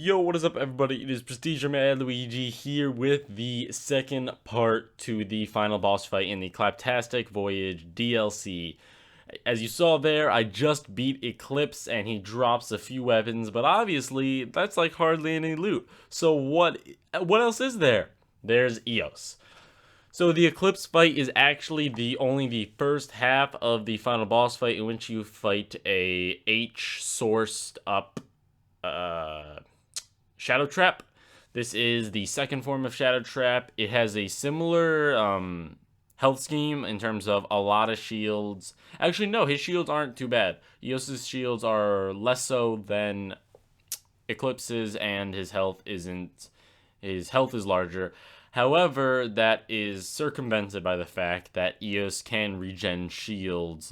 Yo, what is up, everybody? It is Prestige Mad Luigi here with the second part to the final boss fight in the Claptastic Voyage DLC. As you saw there, I just beat Eclipse and he drops a few weapons, but obviously that's like hardly any loot. So what else is there? There's EOS. So the Eclipse fight is actually only the first half of the final boss fight, in which you fight a H-sourced up Shadow Trap. This is the second form of Shadow Trap. It has a similar health scheme in terms of a lot of shields. Actually, no, his shields aren't too bad. EOS's shields are less so than Eclipse's, and his health isn't. His health is larger. However, that is circumvented by the fact that EOS can regen shields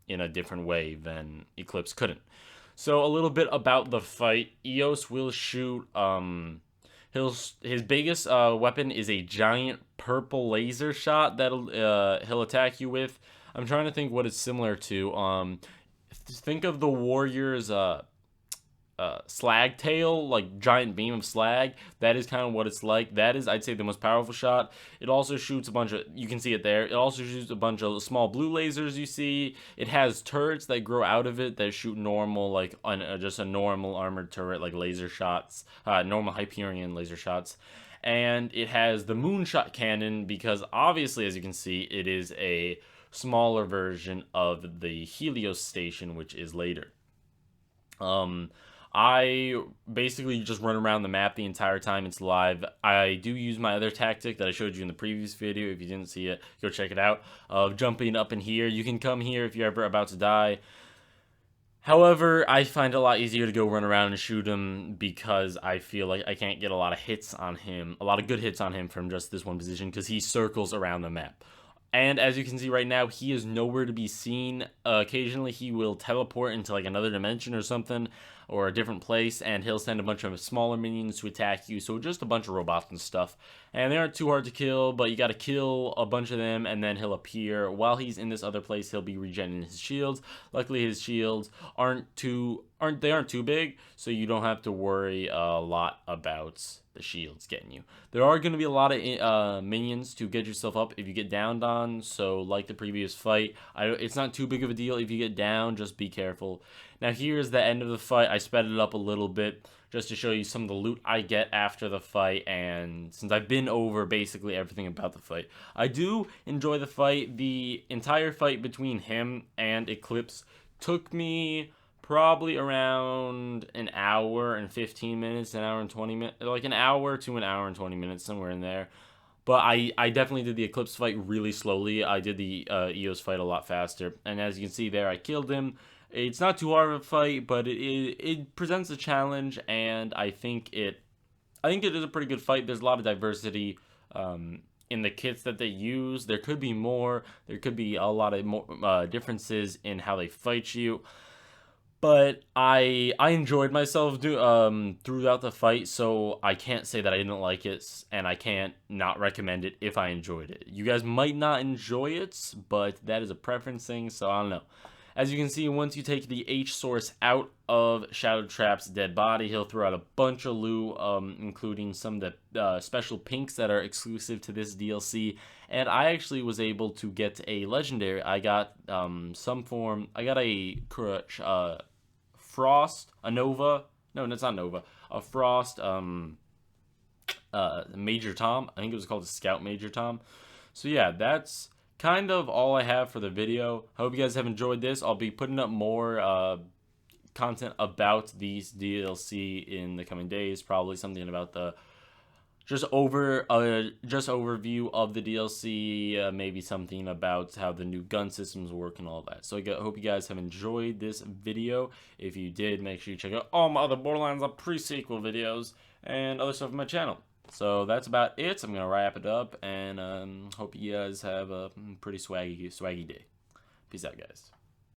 in a different way than Eclipse couldn't. So a little bit about the fight. EOS will shoot. His biggest weapon is a giant purple laser shot that he'll attack you with. I'm trying to think what it's similar to. Think of the warrior's slag tail, like giant beam of slag. That is kind of what it's like. That is, I'd say, the most powerful shot. It also shoots a bunch of, you can see it there, it also shoots a bunch of small blue lasers you see. It has turrets that grow out of it that shoot normal, like just a normal armored turret, like laser shots, normal Hyperion laser shots. And it has the moonshot cannon because obviously, as you can see, it is a smaller version of the Helios station, which is later. I basically just run around the map the entire time it's live. I do use my other tactic that I showed you in the previous video. If you didn't see it, go check it out. Of jumping up in here. You can come here if you're ever about to die. However, I find it a lot easier to go run around and shoot him because I feel like I can't get a lot of hits on him, a lot of good hits on him from just this one position because he circles around the map. And as you can see right now, he is nowhere to be seen. Occasionally, he will teleport into like another dimension or something, or a different place, and he'll send a bunch of smaller minions to attack you. So just a bunch of robots and stuff. And they aren't too hard to kill, but you got to kill a bunch of them, and then he'll appear. While he's in this other place, he'll be regenerating his shields. Luckily, his shields aren't too big, so you don't have to worry a lot about the shields getting you. There are going to be a lot of minions to get yourself up if you get downed on, so like the previous fight, it's not too big of a deal if you get down, just be careful. Now here's the end of the fight. I sped it up a little bit just to show you some of the loot I get after the fight, and since I've been over basically everything about the fight, I do enjoy the fight. The entire fight between him and Eclipse took me probably around an hour and 15 minutes, an hour and 20 minutes, like an hour to an hour and 20 minutes, somewhere in there. But I definitely did the Eclipse fight really slowly. I did the EOS fight a lot faster. And as you can see there, I killed him. It's not too hard of a fight, but it presents a challenge, and I think it is a pretty good fight. There's a lot of diversity in the kits that they use. There could be more. There could be a lot of more differences in how they fight you. But I enjoyed myself throughout the fight, so I can't say that I didn't like it, and I can't not recommend it if I enjoyed it. You guys might not enjoy it, but that is a preference thing, so I don't know. As you can see, once you take the H-Source out of Shadow Trap's dead body, he'll throw out a bunch of loot, including some of the special pinks that are exclusive to this DLC. And I actually was able to get a legendary. I got I got a Frost, a Nova. No, it's not Nova. A Frost, Major Tom. I think it was called a Scout Major Tom. So yeah, that's kind of all I have for the video. I hope you guys have enjoyed this. I'll be putting up more content about these DLC in the coming days. Probably something about the just overview of the DLC. Maybe something about how the new gun systems work and all that. So I hope you guys have enjoyed this video. If you did, make sure you check out all my other Borderlands pre-sequel videos and other stuff on my channel. So that's about it. I'm gonna wrap it up, and hope you guys have a pretty swaggy day. Peace out, guys.